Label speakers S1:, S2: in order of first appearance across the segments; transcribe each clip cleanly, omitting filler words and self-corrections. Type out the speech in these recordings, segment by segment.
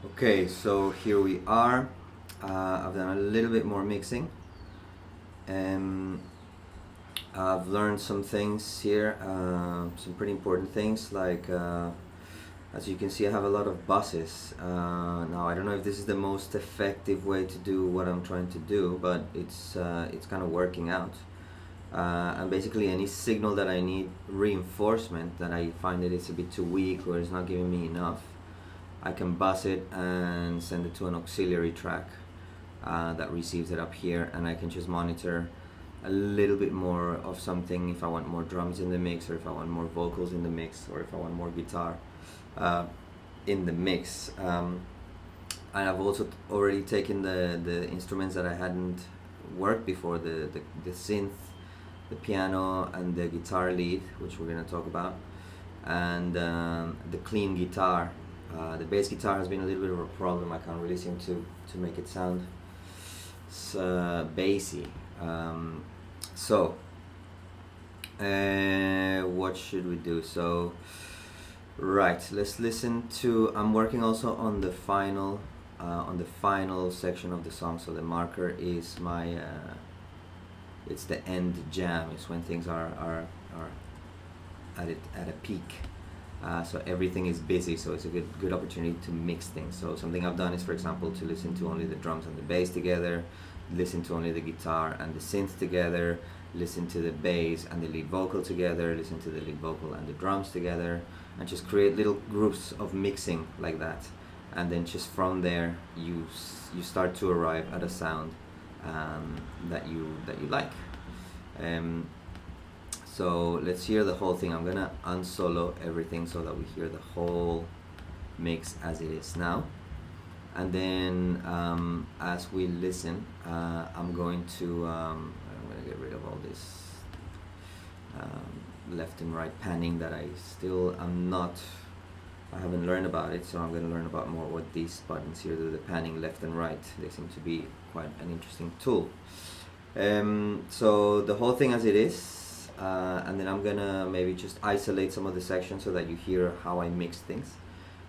S1: Okay, so here we are. I've done a little bit more mixing. Um, I've learned some things here, some pretty important things like, as you can see, I have a lot of buses. Now I don't know if this is the most effective way to do what I'm trying to do, but it's kind of working out. And basically any signal that I need reinforcement, that I find that it's a bit too weak or it's not giving me enough, I can bus it and send it to an auxiliary track that receives it up here, and I can just monitor a little bit more of something if I want more drums in the mix, or if I want more vocals in the mix, or if I want more guitar uh, in the mix. And I've also already taken the instruments that I hadn't worked before, the synth, the piano, and the guitar lead, which we're going to talk about, and the clean guitar. The bass guitar has been a little bit of a problem. I can't really seem to make it sound bassy. So what should we do? So right, let's listen to. I'm working also on the final section of the song. So the marker is my it's the end jam. It's when things are at a peak. So everything is busy, so it's a good opportunity to mix things. So something I've done is, for example, to listen to only the drums and the bass together, listen to only the guitar and the synth together, listen to the bass and the lead vocal together, listen to the lead vocal and the drums together, and just create little groups of mixing like that. And then just from there, you start to arrive at a sound that you like. So let's hear the whole thing. I'm gonna unsolo everything so that we hear the whole mix as it is now. And then as we listen, I'm going to get rid of all this left and right panning that I haven't learned about it, so I'm going to learn about more what these buttons here do, the panning left and right. They seem to be quite an interesting tool. So the whole thing as it is. And then I'm gonna maybe just isolate some of the sections so that you hear how I mix things,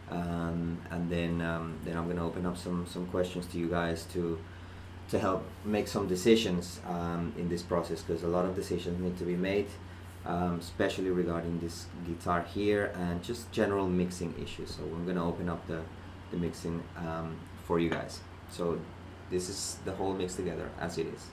S1: and then I'm gonna open up some questions to you guys to help make some decisions in this process, because a lot of decisions need to be made, especially regarding this guitar here and just general mixing issues. So I'm gonna open up the mixing for you guys. So this is the whole mix together as it is.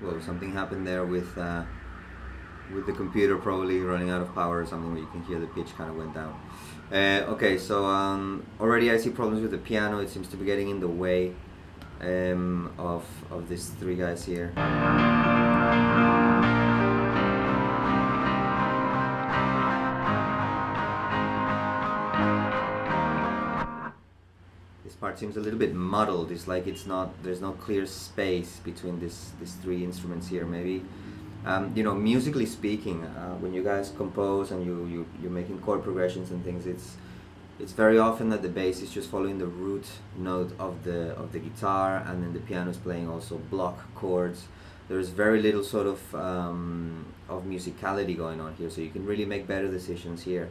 S1: Well, something happened there with the computer probably running out of power or something, where you can hear the pitch kind of went down. Okay, so already I see problems with the piano. It seems to be getting in the way of these three guys here. This part seems a little bit muddled. It's like there's no clear space between these three instruments here. Maybe musically speaking, when you guys compose and you're making chord progressions and things, it's very often that the bass is just following the root note of the guitar, and then the piano is playing also block chords. There's very little sort of musicality going on here, so you can really make better decisions here.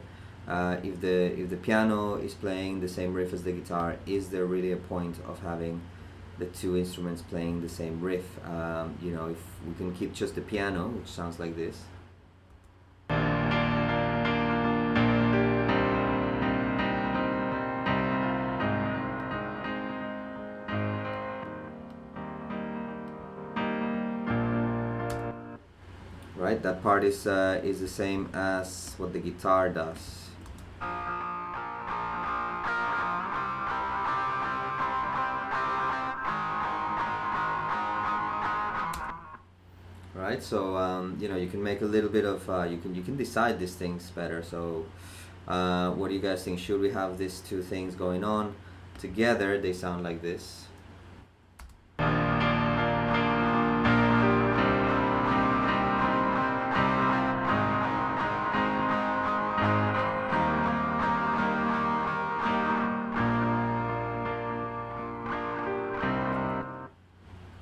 S1: If the piano is playing the same riff as the guitar, is there really a point of having the two instruments playing the same riff? If we can keep just the piano, which sounds like this. right? That part is the same as what the guitar does. Right, so you know, you can make a little bit of you can decide these things better. So what do you guys think? Should we have these two things going on together? They sound like this.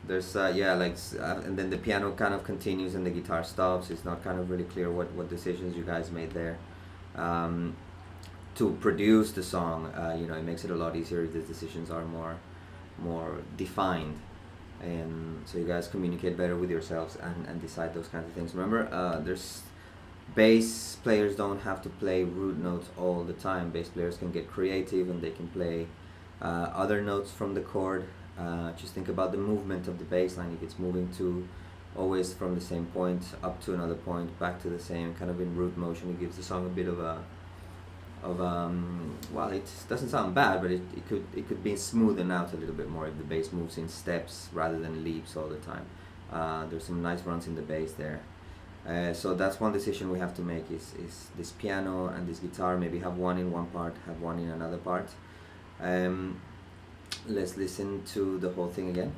S1: There's yeah, like and then the piano kind of continues and the guitar stops. It's not kind of really clear what decisions you guys made there. To produce the song, you know, it makes it a lot easier if the decisions are more defined, and so you guys communicate better with yourselves and decide those kinds of things. Remember, there's bass players don't have to play root notes all the time. Bass players can get creative and they can play other notes from the chord. Just think about the movement of the bass line. If it's moving to always from the same point up to another point, back to the same, kind of in root motion, it gives the song a bit of well, it doesn't sound bad, but it could be smoothened out a little bit more if the bass moves in steps rather than leaps all the time. There's some nice runs in the bass there. So that's one decision we have to make, is this piano and this guitar. Maybe have one in one part, have one in another part. Let's listen to the whole thing again.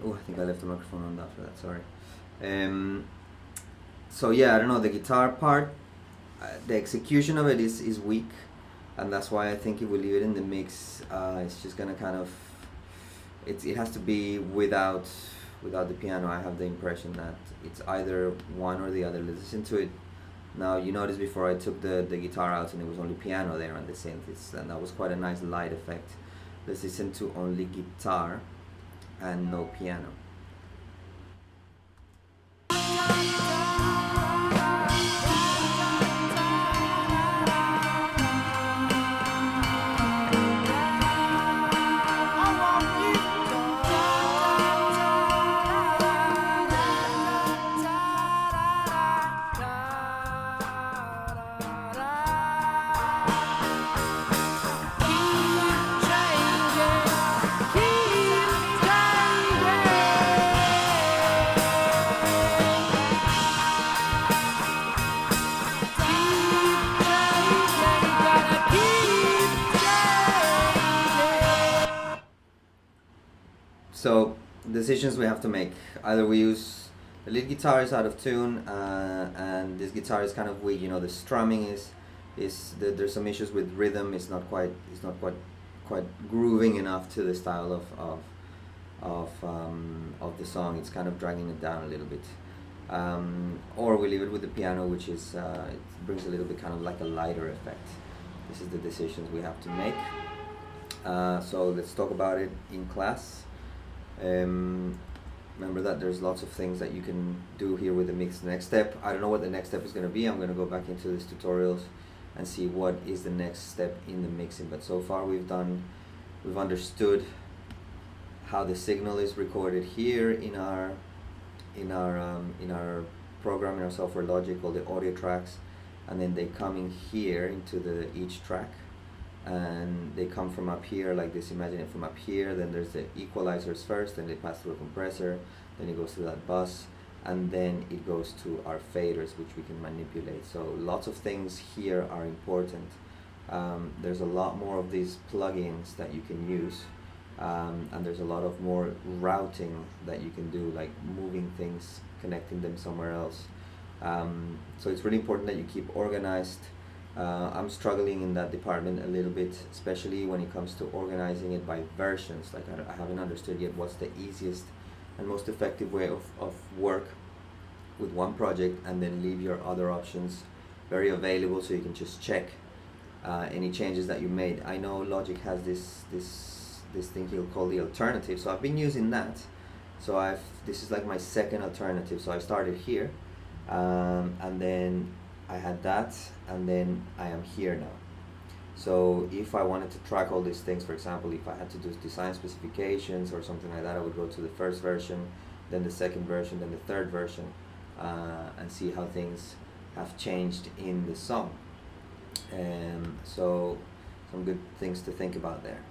S1: Oh, I think I left the microphone on after that, sorry. So yeah, I don't know, the guitar part, the execution of it is weak, and that's why I think if we leave it in the mix, it's just gonna kind of, it has to be without the piano. I have the impression that it's either one or the other. Let's listen to it. Now, you noticed before I took the guitar out and it was only piano there on the synth, and that was quite a nice light effect. Let's listen to only guitar and no piano. So decisions we have to make. Either we use the lead guitar is out of tune, and this guitar is kind of weak. You know, the strumming there's some issues with rhythm. It's not quite grooving enough to the style of the song. It's kind of dragging it down a little bit. Or we leave it with the piano, which is it brings a little bit kind of like a lighter effect. This is the decisions we have to make. So let's talk about it in class. Remember that there's lots of things that you can do here with the mix. The next step, I don't know what the next step is going to be. I'm going to go back into these tutorials and see what is the next step in the mixing. But so far we've understood how the signal is recorded here in our program, in our software Logic, all the audio tracks, and then they come in here into each track. And they come from up here like this. Imagine it from up here. Then there's the equalizers first, then they pass through a compressor, then it goes to that bus, and then it goes to our faders, which we can manipulate. So lots of things here are important. There's a lot more of these plugins that you can use and there's a lot of more routing that you can do, like moving things, connecting them somewhere else. So it's really important that you keep organized. I'm struggling in that department a little bit, especially when it comes to organizing it by versions. Like I haven't understood yet what's the easiest and most effective way of work with one project, and then leave your other options very available so you can just check any changes that you made. I know Logic has this thing he'll call the alternative, so I've been using that. So this is like my second alternative. So I started here, and then I had that, and then I am here now. So if I wanted to track all these things, for example, if I had to do design specifications or something like that, I would go to the first version, then the second version, then the third version, and see how things have changed in the song. So some good things to think about there.